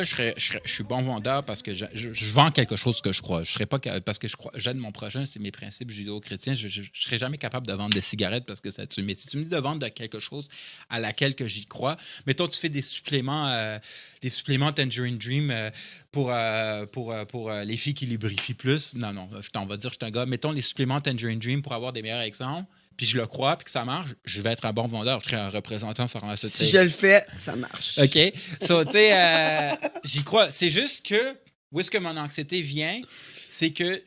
là, je suis bon vendeur parce que je vends quelque chose que je crois. Je serais pas parce que j'aide mon prochain, c'est mes principes judéo-chrétiens. Je serais jamais capable de vendre des cigarettes parce que ça tue. Mais si tu me dis de vendre de quelque chose à laquelle que j'y crois, mettons, tu fais des suppléments Tangerine Dream pour les filles qui lubrifient plus. Non, on va dire que je suis un gars. Mettons les suppléments Tangerine Dream pour avoir des meilleurs exemples. Puis je le crois, puis que ça marche, je vais être un bon vendeur. Je serai un représentant pharmaceutique. Si je le fais, ça marche. OK. So, tu sais, j'y crois. C'est juste que, où est-ce que mon anxiété vient? C'est que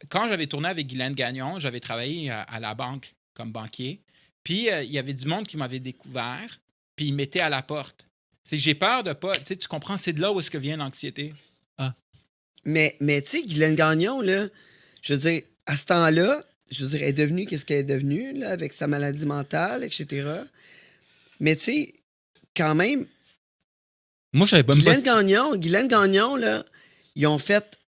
quand j'avais tourné avec Guylaine Gagnon, j'avais travaillé à la banque comme banquier. Puis il y avait du monde qui m'avait découvert, puis ils mettaient à la porte. C'est que j'ai peur de pas... Tu sais, tu comprends? C'est de là où est-ce que vient l'anxiété. Ah. Mais tu sais, Guylaine Gagnon, là, je veux dire, à ce temps-là, je veux dire, elle est devenue qu'est-ce qu'elle est devenue, là, avec sa maladie mentale, etc. Mais tu sais, quand même, moi, je savais pas Guylaine Gagnon, là, ils ont fait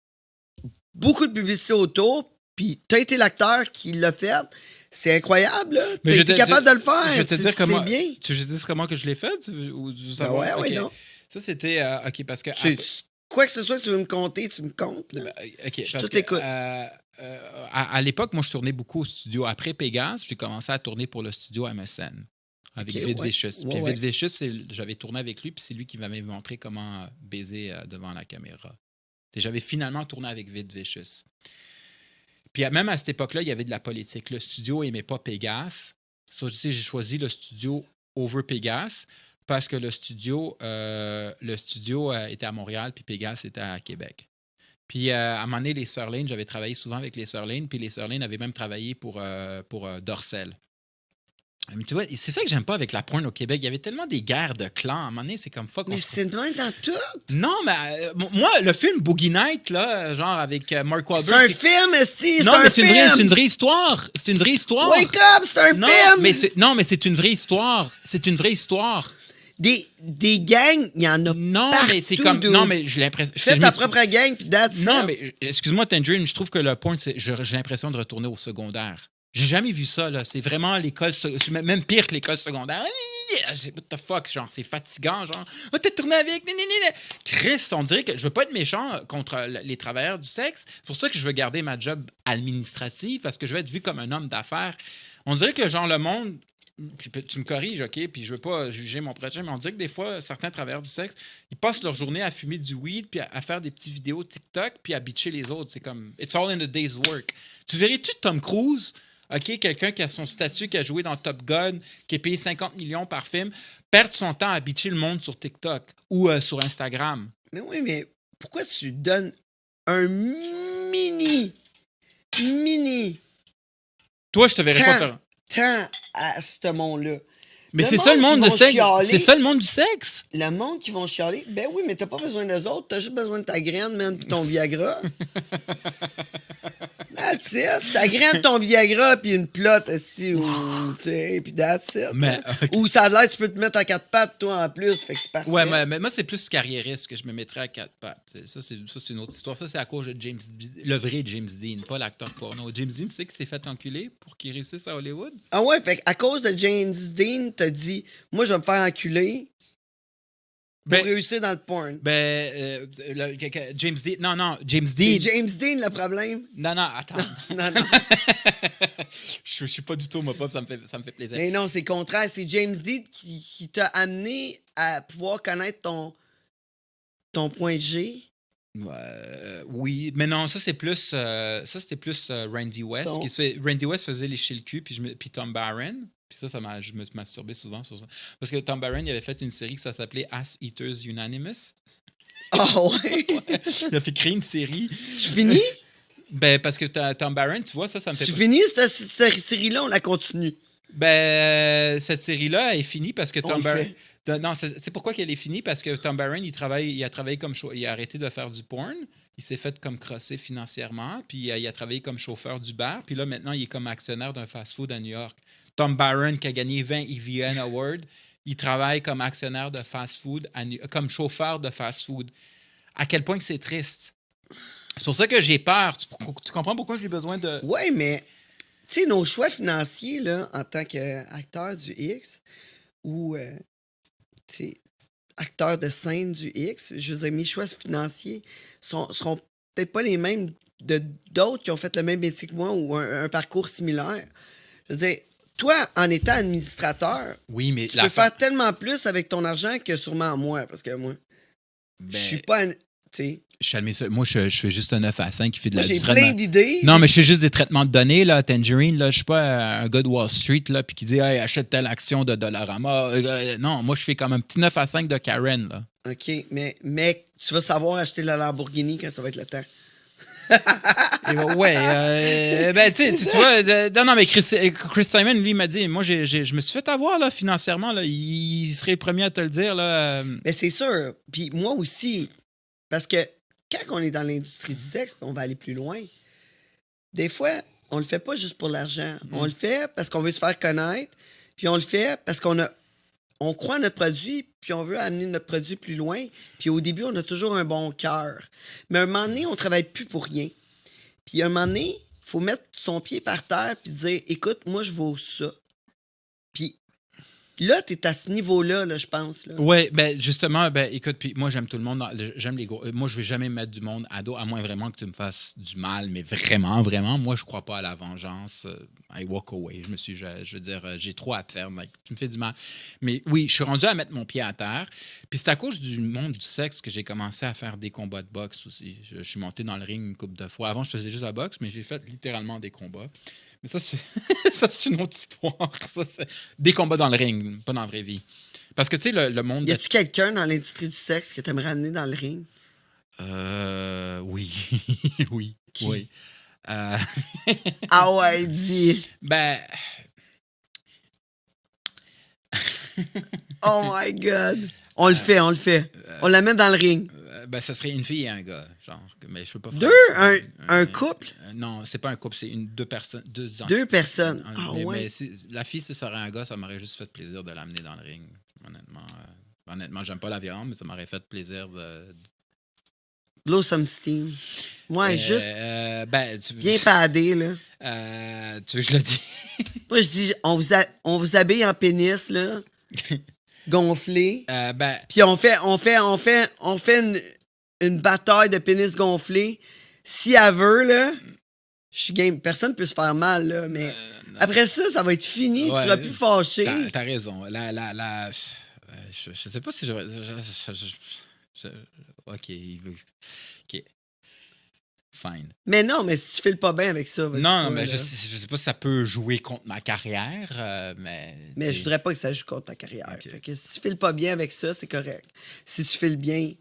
beaucoup de publicité autour, puis t'as été l'acteur qui l'a fait. C'est incroyable, là. T'as été capable de le faire. Je vais te dire comment... C'est bien. Tu veux dire comment que je l'ai fait? Ou Ben ouais, non. Ça, c'était... OK, parce que... Quoi que ce soit que tu veux me compter, tu me comptes. Là. OK, je parce tout écoute. À l'époque, moi, je tournais beaucoup au studio. Après Pégase, j'ai commencé à tourner pour le studio MSN avec Vid Vicious. Puis Vid Vicious, j'avais tourné avec lui, puis c'est lui qui m'avait montré comment baiser devant la caméra. J'avais finalement tourné avec Vid Vicious. Puis même à cette époque-là, il y avait de la politique. Le studio n'aimait pas Pégase. J'ai choisi le studio over Pégase parce que le studio était à Montréal, puis Pégase était à Québec. Puis, à un moment donné, les Sœurs Lane, j'avais travaillé souvent avec les Sœurs Lane, puis les Sœurs Lane avaient même travaillé pour Dorcel. Mais tu vois, c'est ça que j'aime pas avec la porn au Québec. Il y avait tellement des guerres de clans. À un moment donné, c'est comme fuck. Mais c'est de même dans tout. Non, mais moi, le film Boogie Night, là, genre avec Mark Wahlberg... C'est un film, esti! Non, mais c'est une vraie histoire. C'est une vraie histoire. Wake up, c'est un film! Mais c'est une vraie histoire. C'est une vraie histoire. Des gangs, il y en a partout. Mais c'est comme... Non, mais j'ai l'impression... Fais ta propre gang, puis that's it. Non, mais excuse-moi, Tangerine, je trouve que le point, c'est j'ai l'impression de retourner au secondaire. J'ai jamais vu ça, là. C'est vraiment l'école... Même pire que l'école secondaire. What the fuck? Genre, c'est fatigant, genre. Oh, t'es tourné avec... Chris, on dirait que je veux pas être méchant contre les travailleurs du sexe. C'est pour ça que je veux garder ma job administrative, parce que je veux être vu comme un homme d'affaires. On dirait que, genre, le monde... Puis tu me corriges, OK? Puis je veux pas juger mon projet, mais on dirait que des fois, certains travailleurs du sexe, ils passent leur journée à fumer du weed, puis à faire des petites vidéos TikTok, puis à bitcher les autres. C'est comme, it's all in a day's work. Tu verrais-tu Tom Cruise, OK? Quelqu'un qui a son statut, qui a joué dans Top Gun, qui est payé 50 millions par film, perdre son temps à bitcher le monde sur TikTok ou sur Instagram? Mais oui, mais pourquoi tu donnes un mini... Toi, je te verrais pas faire... Tant à ce monde-là. Mais c'est ça le monde du sexe. C'est ça le monde du sexe. Le monde qui vont chialer, ben oui, mais t'as pas besoin d'eux autres, t'as juste besoin de ta graine, man, pis ton Viagra. That's it. Ta graine, ton Viagra, puis une plotte, aussi, ou, tu sais, pis that's it. Mais, okay. Ou ça a l'air, tu peux te mettre à quatre pattes, toi, en plus, fait que c'est parfait. Ouais, mais moi, c'est plus carriériste que je me mettrais à quatre pattes. Ça, c'est une autre histoire. Ça, c'est à cause de le vrai James Dean, pas l'acteur porno. James Dean, tu sais qu'il s'est fait enculer pour qu'il réussisse à Hollywood? Ah ouais, fait qu'à cause de James Dean, t'as dit, moi, je vais me faire enculer pour réussir dans le porn. James Dean... Non, James Dean... C'est James Dean, le problème? Non, attends. Non. Je suis pas du tout homophobe, ça me fait plaisir. Mais non, c'est le contraire. C'est James Dean qui t'a amené à pouvoir connaître ton point G. Oui, mais non, ça c'était plus Randy West. Randy West faisait lécher le cul, puis Tom Barron. Puis je me masturbais souvent sur ça. Parce que Tom Barron, il avait fait une série qui s'appelait Ass Eaters Unanimous. Oh ouais? Ouais. Il a fait créer une série. Tu finis? Parce que Tom Barron, tu vois, ça me fait... Tu finis cette série-là, on la continue? Cette série-là est finie parce que Tom Barron... Non, c'est pourquoi qu'elle est finie, parce que Tom Barron, il a travaillé comme il a arrêté de faire du porn, il s'est fait comme crosser financièrement, puis il a travaillé comme chauffeur d'Uber, puis là, maintenant, il est comme actionnaire d'un fast-food à New York. Tom Barron, qui a gagné 20 EVN Awards, il travaille comme actionnaire de fast-food, comme chauffeur de fast-food. À quel point que c'est triste. C'est pour ça que j'ai peur. Tu comprends pourquoi j'ai besoin de... Oui, mais, tu sais, nos choix financiers, là, en tant qu'acteur du X, ou... acteur de scène du X. Je veux dire, mes choix financiers seront peut-être pas les mêmes de d'autres qui ont fait le même métier que moi ou un parcours similaire. Je veux dire, toi, en étant administrateur, Oui, mais tu peux faire tellement plus avec ton argent que sûrement moi, parce que moi, je suis pas... Tu sais, je t'admets ça. Moi, je fais juste un 9 à 5 qui fait de moi, la j'ai du plein traitement. d'idées. Non, mais je fais juste des traitements de données, là, Tangerine. Là, je suis pas un gars de Wall Street là, puis qui dit hey, achète telle action de Dollarama. Non, moi, je fais comme un petit 9 à 5 de Karen. Là. OK, mais tu vas savoir acheter la Lamborghini quand ça va être le temps. Ouais, ben tu vois, non, mais Chris Simon, lui, m'a dit, moi, je me suis fait avoir là, financièrement, là, il serait le premier à te le dire. Là, Mais c'est sûr, puis moi aussi, parce que quand on est dans l'industrie du sexe, puis on va aller plus loin, des fois, on le fait pas juste pour l'argent. On le fait parce qu'on veut se faire connaître, puis on le fait parce on croit à notre produit, puis on veut amener notre produit plus loin. Puis au début, on a toujours un bon cœur. Mais à un moment donné, on travaille plus pour rien. Puis à un moment donné, il faut mettre son pied par terre puis dire, écoute, moi, je vaux ça. Puis là, t'es à ce niveau-là, là, je pense. Là. ouais, ben justement, ben écoute, puis moi, j'aime tout le monde. J'aime les gros. Moi, je vais jamais mettre du monde à dos, à moins vraiment que tu me fasses du mal, mais vraiment, vraiment, moi, je crois pas à la vengeance. I walk away. Je veux dire, j'ai trop à faire, mec. Tu me fais du mal. Mais oui, je suis rendu à mettre mon pied à terre. Puis c'est à cause du monde du sexe que j'ai commencé à faire des combats de boxe aussi. Je suis monté dans le ring une couple de fois. Avant, je faisais juste la boxe, mais j'ai fait littéralement des combats. Mais ça, c'est une autre histoire. Ça, des combats dans le ring, pas dans la vraie vie. Parce que, tu sais, le monde... Y a-tu quelqu'un dans l'industrie du sexe que t'aimerais amener dans le ring? Oui. Oui. Qui? Oui. Ah ouais, dis! Ben... Oh my God! On le fait. On la met dans le ring. Ben, ça serait une fille et un gars, genre. Mais je peux pas faire Deux? Un couple? Non, c'est pas un couple, c'est deux personnes. Deux personnes. Ah ouais? Mais si la fille, si ça serait un gars, ça m'aurait juste fait plaisir de l'amener dans le ring. Honnêtement, j'aime pas la violence, mais ça m'aurait fait plaisir de... Blow some steam. Ouais, juste Ben, bien padé, là. tu veux que je le dise? Moi, je dis, on vous habille en pénis, là, gonflé. Ben, Puis on fait une bataille de pénis gonflé. Si elle veut, là, je suis game. Personne ne peut se faire mal, là, mais après ça va être fini. Ouais, tu seras plus fâché. T'as raison. Je sais pas si OK. OK. Fine. Mais non, mais si tu files pas bien avec ça, vas-y Non, pas, mais là. je sais pas si ça peut jouer contre ma carrière, mais... Mais je voudrais pas que ça joue contre ta carrière. Ok. Fait que si tu files pas bien avec ça, c'est correct. Si tu files bien,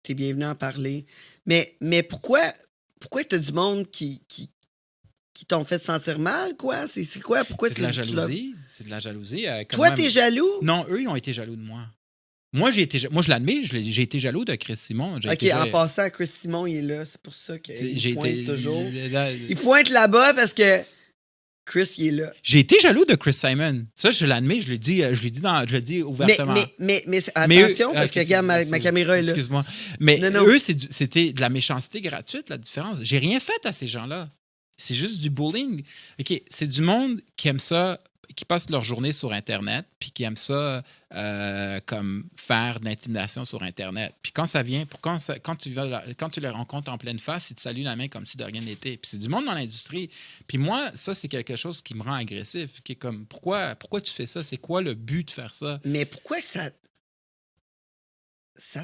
t'es bienvenu à en parler. Mais pourquoi t'as du monde qui t'ont fait sentir mal, quoi? C'est quoi? Pourquoi C'est de la jalousie. C'est de la jalousie. Toi, t'es jaloux? Non, eux, ils ont été jaloux de moi. Moi, je l'admets, j'ai été jaloux de Chris Simon. OK, en passant, Chris Simon, il est là. C'est pour ça qu'il pointe toujours. Là, Il pointe là-bas parce que Chris, il est là. j'ai été jaloux de Chris Simon. Ça, je l'admets, je le dis ouvertement. Mais attention, parce que excuse-moi, regarde, ma caméra est là. Excuse-moi. Mais Non. eux, c'était de la méchanceté gratuite, la différence. J'ai rien fait à ces gens-là. C'est juste du bullying. OK, c'est du monde qui aime ça, qui passe leur journée sur Internet, puis qui aime ça comme faire de l'intimidation sur Internet. Puis quand ça vient, quand tu les rencontres en pleine face, ils te saluent la main comme si de rien n'était. Puis c'est du monde dans l'industrie. Puis moi, ça, c'est quelque chose qui me rend agressif. Qui est comme, pourquoi tu fais ça? C'est quoi le but de faire ça? Mais pourquoi que ça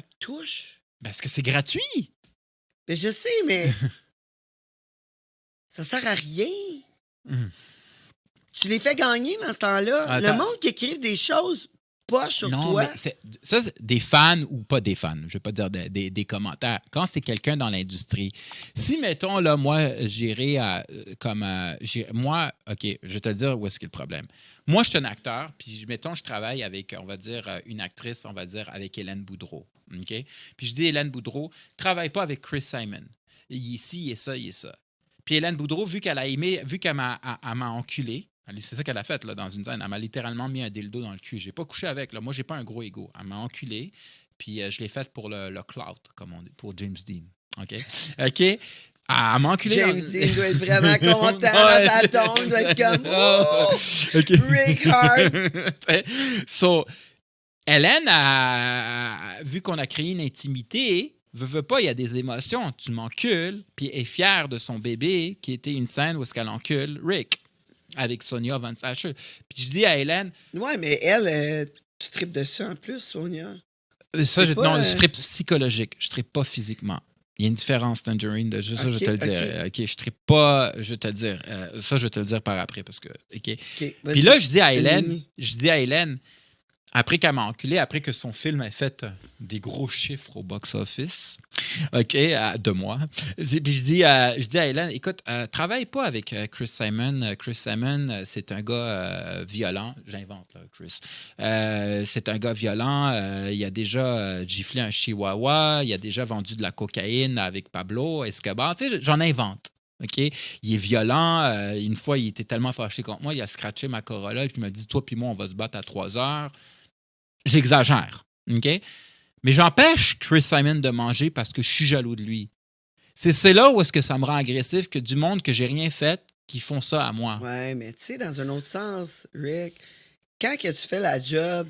te touche? Parce que c'est gratuit. Mais je sais, mais ça sert à rien. Tu les fais gagner dans ce temps-là. Attends. Le monde qui écrive des choses poches sur Non, toi. mais c'est des fans ou pas des fans, je ne vais pas dire des commentaires. Quand c'est quelqu'un dans l'industrie, si, mettons, là, moi, j'irais moi, OK, je vais te dire où est-ce qu'il y a le problème. Moi, je suis un acteur, puis, mettons, je travaille avec, on va dire, une actrice, on va dire, avec Hélène Boudreau. OK? Puis je dis, Hélène Boudreau, travaille pas avec Chris Simon. Il est ci, il est ça, il est ça. Puis Hélène Boudreau, vu qu'elle m'a enculé, c'est ça qu'elle a fait là, dans une scène. Elle m'a littéralement mis un dildo dans le cul. J'ai pas couché avec. Là. Moi, j'ai pas un gros ego. Elle m'a enculé. Puis je l'ai faite pour le clout, comme on dit, pour James Dean. OK? Elle m'a enculé. James Dean doit être vraiment content dans sa tombe. Il doit être comme « Oh! Okay. Rick Hard! » Hélène, vu qu'on a créé une intimité, veut pas, il y a des émotions. Tu m'encules, puis elle est fière de son bébé, qui était une scène où est-ce qu'elle encule Rick avec Sonia Van Sacher. Puis je dis à Hélène... Ouais, mais elle, tu tripes dessus en plus, Sonia. Ça, C'est pas, non, je tripe psychologique. Je tripe pas physiquement. Il y a une différence, Tangerine. Ça, je vais te le dire. OK, je tripe pas, je vais te le dire. Ça, je vais te le dire par après, parce que... OK. Puis là, je dis à Hélène, après qu'elle m'a enculé, après que son film ait fait des gros chiffres au box-office, OK, de moi, puis je dis à Hélène, écoute, travaille pas avec Chris Simon. Chris Simon, c'est un gars violent. J'invente, là, Chris. C'est un gars violent. Il a déjà giflé un chihuahua. Il a déjà vendu de la cocaïne avec Pablo Escobar. Tu sais, j'en invente. OK? Il est violent. Une fois, il était tellement fâché contre moi, il a scratché ma Corolla et puis il m'a dit, toi puis moi, on va se battre à 3 heures. J'exagère, OK? Mais j'empêche Chris Simon de manger parce que je suis jaloux de lui. C'est là où est-ce que ça me rend agressif que du monde que j'ai rien fait qui font ça à moi. Ouais, mais tu sais, dans un autre sens, Rick, quand que tu fais la job,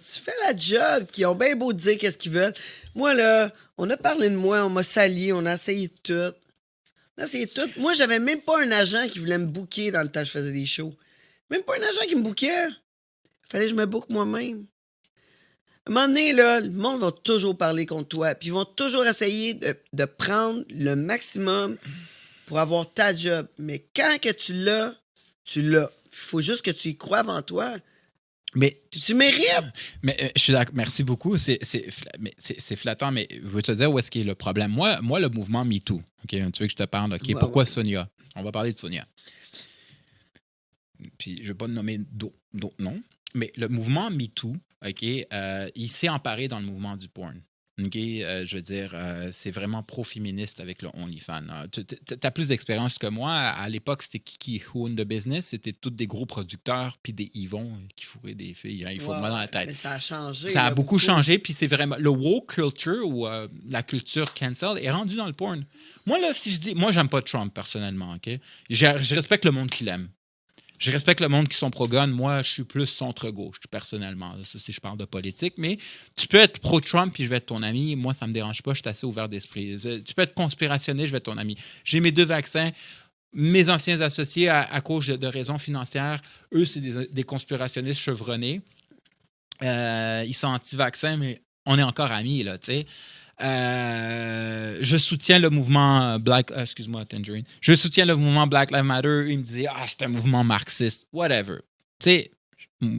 qui ont bien beau dire qu'est-ce qu'ils veulent. Moi, là, on a parlé de moi, on m'a sali, on a essayé tout. Moi, j'avais même pas un agent qui voulait me booker dans le temps que je faisais des shows. Même pas un agent qui me bookait. Fallait que je me book moi-même. À un moment donné, là, le monde va toujours parler contre toi. Puis ils vont toujours essayer de prendre le maximum pour avoir ta job. Mais quand que tu l'as, tu l'as. Il faut juste que tu y crois avant toi. Mais tu mérites. Mais je suis d'accord. Merci beaucoup. C'est flattant, mais je veux te dire où est-ce qu'il est le problème. Moi, le mouvement MeToo, OK, tu veux que je te parle? OK, pourquoi Sonia? On va parler de Sonia. Puis je ne vais pas nommer d'autres noms, mais le mouvement MeToo, OK, il s'est emparé dans le mouvement du porn. OK, je veux dire, c'est vraiment pro-féministe avec le OnlyFans. Tu as plus d'expérience que moi. À l'époque, c'était qui own the business. C'était tous des gros producteurs puis des Yvons qui fourraient des filles. Hein, il faut mal dans la tête. Mais ça a changé. Ça a beaucoup changé. Puis c'est vraiment... Le woke culture ou la culture cancel est rendue dans le porn. Moi, là, si je dis... Moi, j'aime pas Trump, personnellement. OK? Je respecte le monde qui l'aime. Je respecte le monde qui sont pro-gun. Moi, je suis plus centre-gauche, personnellement. Ça, si je parle de politique. Mais tu peux être pro-Trump puis je vais être ton ami. Moi, ça ne me dérange pas. Je suis assez ouvert d'esprit. Tu peux être conspirationniste, je vais être ton ami. J'ai mes 2 vaccins. Mes anciens associés, à cause de raisons financières, eux, c'est des conspirationnistes chevronnés. Ils sont anti-vaccins, mais on est encore amis, là, tu sais. Je soutiens le mouvement Tangerine. Je soutiens le mouvement Black Lives Matter. Il me disait, c'est un mouvement marxiste. Whatever. Tu sais,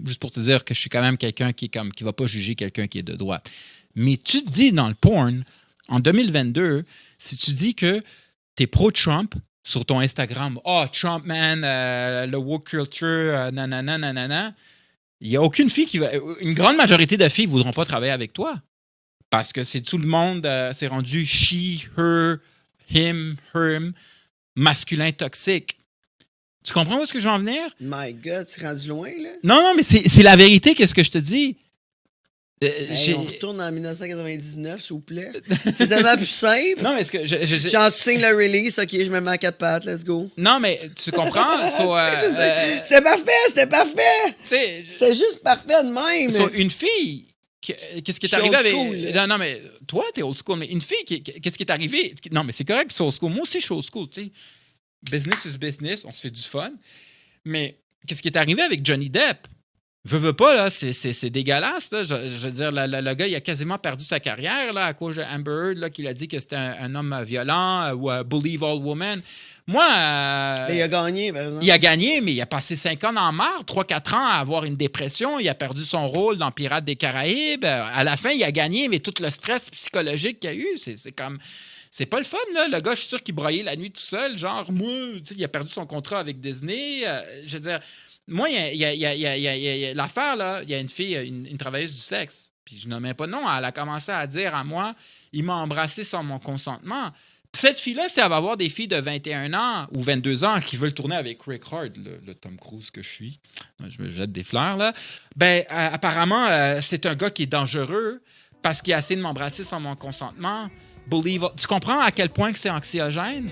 juste pour te dire que je suis quand même quelqu'un qui va pas juger quelqu'un qui est de droite. Mais tu te dis dans le porn, en 2022, si tu dis que tu es pro-Trump sur ton Instagram, Trump, man, le woke culture, nanana, il n'y a aucune fille une grande majorité de filles ne voudront pas travailler avec toi. Parce que c'est tout le monde, c'est rendu she, her, him, herm, masculin toxique. Tu comprends où est-ce que je veux en venir? My God, c'est rendu loin, là? Non, mais c'est la vérité, qu'est-ce que je te dis? On retourne en 1999, s'il vous plaît. C'est tellement plus simple. Non, mais est-ce que... Genre, tu signes le release, OK, je me mets à 4 pattes, let's go. Non, mais tu comprends? C'était parfait! C'était juste parfait de même. Une fille... Qu'est-ce qui est arrivé avec... Non, mais toi, t'es old school, mais une fille, qu'est-ce qui est arrivé? Non, mais c'est correct que c'est old school. Moi aussi, je suis old school, tu sais. Business is business, on se fait du fun. Mais qu'est-ce qui est arrivé avec Johnny Depp? Veux pas, là, c'est dégueulasse, là. Je veux dire, le gars, il a quasiment perdu sa carrière, là, à cause de Amber Heard, là, qu'il a dit que c'était un homme violent ou believe all women. Moi... il a gagné, par exemple. Il a gagné, mais il a passé 5 ans en marre, 3-4 ans à avoir une dépression. Il a perdu son rôle dans Pirates des Caraïbes. À la fin, il a gagné, mais tout le stress psychologique qu'il y a eu, c'est comme... C'est pas le fun, là. Le gars, je suis sûr qu'il broyait la nuit tout seul. Genre, moi, tu sais, il a perdu son contrat avec Disney. Je veux dire... Moi, il y a l'affaire, là, il y a une fille, une travailleuse du sexe, puis je nommais pas de nom, elle a commencé à dire à moi, il m'a embrassé sans mon consentement. Puis cette fille-là, si elle va avoir des filles de 21 ans ou 22 ans qui veulent tourner avec Rick Hard, le Tom Cruise que je suis, je me jette des fleurs, là, ben, apparemment, c'est un gars qui est dangereux parce qu'il a essayé de m'embrasser sans mon consentement. Tu comprends à quel point que c'est anxiogène?